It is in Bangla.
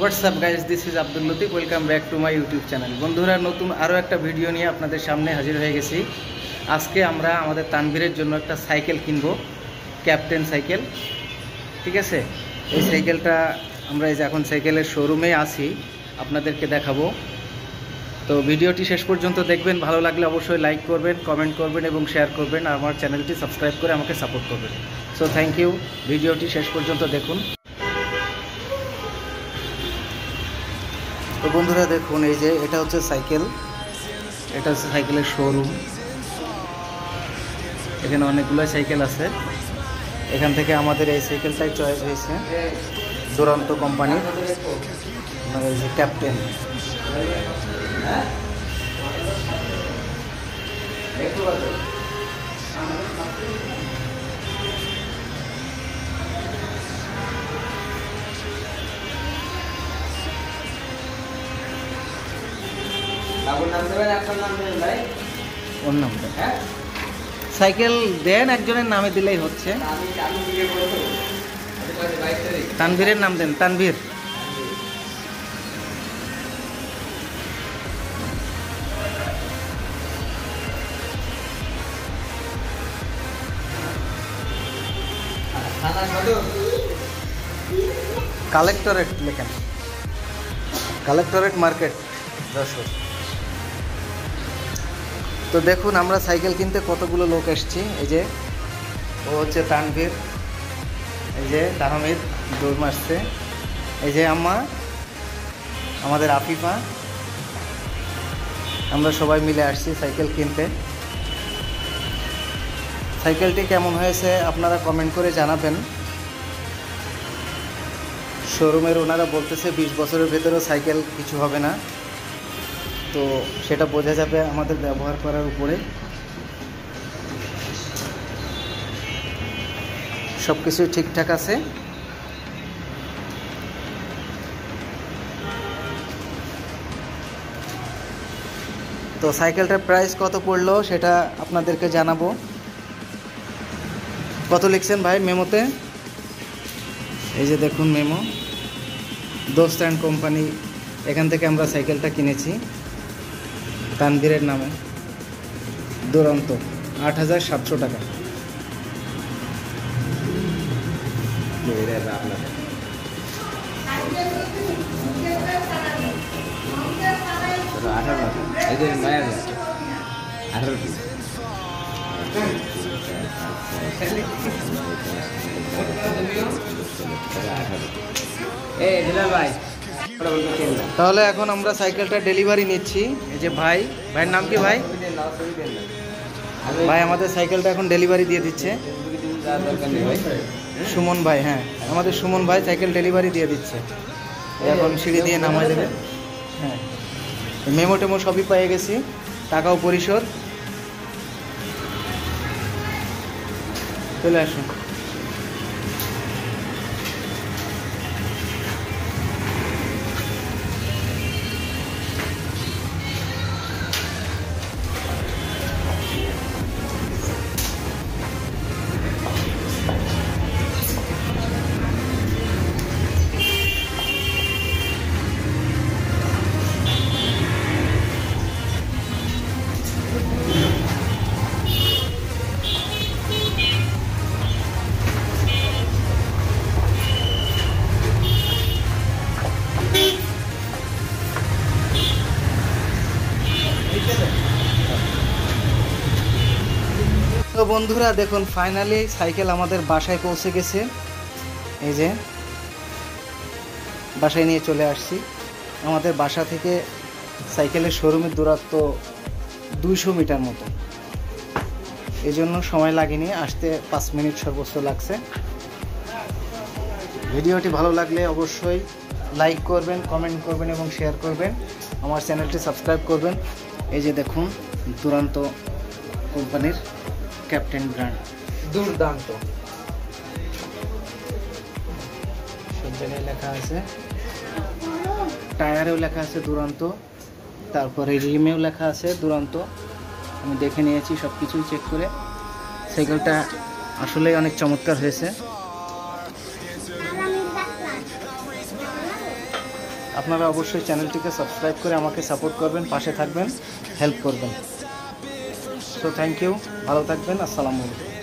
WhatsApp guys, this is Abdul Latif. Welcome back to my YouTube channel. বন্ধুরা, নতুন আরও একটা ভিডিও নিয়ে আপনাদের সামনে হাজির হয়ে গেছি। আজকে আমরা আমাদের তানভীরের জন্য একটা সাইকেল কিনবো, ক্যাপ্টেন সাইকেল। ঠিক আছে, এই সাইকেলটা আমরা এই যে এখন সাইকেলের শোরুমে আছি, আপনাদেরকে দেখাবো। তো ভিডিওটি শেষ পর্যন্ত দেখবেন। ভালো লাগলে অবশ্যই লাইক করবেন, কমেন্ট করবেন এবং শেয়ার করবেন। আর আমার চ্যানেলটি সাবস্ক্রাইব করে আমাকে সাপোর্ট করবেন। So thank you. ভিডিওটি শেষ পর্যন্ত দেখুন। তো বন্ধুরা দেখুন, এই যে এটা হচ্ছে সাইকেল, এটা হচ্ছে সাইকেলের শোরুম। এখানে অনেকগুলো সাইকেল আছে। এখান থেকে আমাদের এই সাইকেলটাই চয়েস হয়েছে, দুরান্ত কোম্পানির, মানে এই যে ক্যাপ্টেন। ওর নামটা সাইকেল দেন, একজনের নামে দিলেই হচ্ছে। তানভীরের নাম দেন, তানভীর। কালেক্টরেট লেখেন, কালেক্টরেট মার্কেট যশোর। তো দেখুন, আমরা সাইকেল কিনতে কতগুলো লোক এসছি। এই যে ও হচ্ছে তানভীর, এই যে তাহমিদ দৌড় মারছে, এই যে আম্মা, আমাদের আফিফা। আমরা সবাই মিলে আসছি সাইকেল কিনতে। সাইকেলটি কেমন হয়েছে আপনারা কমেন্ট করে জানাবেন। শোরুমের ওনারা বলতেছে 20 বছরের ভেতরেও সাইকেল কিছু হবে না। তো সেটা বোঝা যাবে আমাদের ব্যবহার করার উপরে। সব কিছুই ঠিকঠাক আছে। তো সাইকেলটার প্রাইস কত পড়লো সেটা আপনাদেরকে জানাবো। কত লিখছেন ভাই মেমোতে? এই যে দেখুন মেমো, দোস্ত অ্যান্ড কোম্পানি, এখান থেকে আমরা সাইকেলটা কিনেছি তানভীরের নামে, দুরন্ত, 8700 টাকা। তাহলে এখন আমরা সাইকেলটা ডেলিভারি নিচ্ছি। এই যে ভাই, ভাইয়ের নাম কি ভাই? ভাই আমাদের সাইকেলটা এখন ডেলিভারি দিয়ে দিচ্ছে। সুমন ভাই, হ্যাঁ আমাদের সুমন ভাই সাইকেল ডেলিভারি দিয়ে দিচ্ছে। এখন সিঁড়ি দিয়ে নামায় দেবে। হ্যাঁ, মেমো টেমো সবই পেয়ে গেছি, টাকাও পরিশোধ। চলে আসুন। তো বন্ধুরা দেখুন, ফাইনালি সাইকেল আমাদের বাসায় পৌঁছে গেছে। এই যে বাসায় নিয়ে চলে আসছি। আমাদের বাসা থেকে সাইকেলের শোরুমের দূরত্ব 200 মিটার মতো, এই জন্য সময় লাগেনি আসতে, 5 মিনিট সর্বোচ্চ লাগছে। ভিডিওটি ভালো লাগলে অবশ্যই লাইক করবেন, কমেন্ট করবেন এবং শেয়ার করবেন। আমার চ্যানেলটি সাবস্ক্রাইব করবেন। এই যে দেখুন, দুরান্ত কোম্পানির ক্যাপ্টেন ব্র্যান্ড, দুর্দান্ত। সব জায়গায় লেখা আছে, টায়ারেও লেখা আছে দুরান্ত, তারপরে রিমেও লেখা আছে দুরান্ত। আমি দেখে নিয়েছি সব কিছুই চেক করে। সাইকেলটা আসলে অনেক চমৎকার হয়েছে। আপনারা অবশ্যই চ্যানেলটিকে সাবস্ক্রাইব করে আমাকে সাপোর্ট করবেন, পাশে থাকবেন, হেল্প করবেন। সো থ্যাংক ইউ, ভালো থাকবেন, আসসালামু আলাইকুম।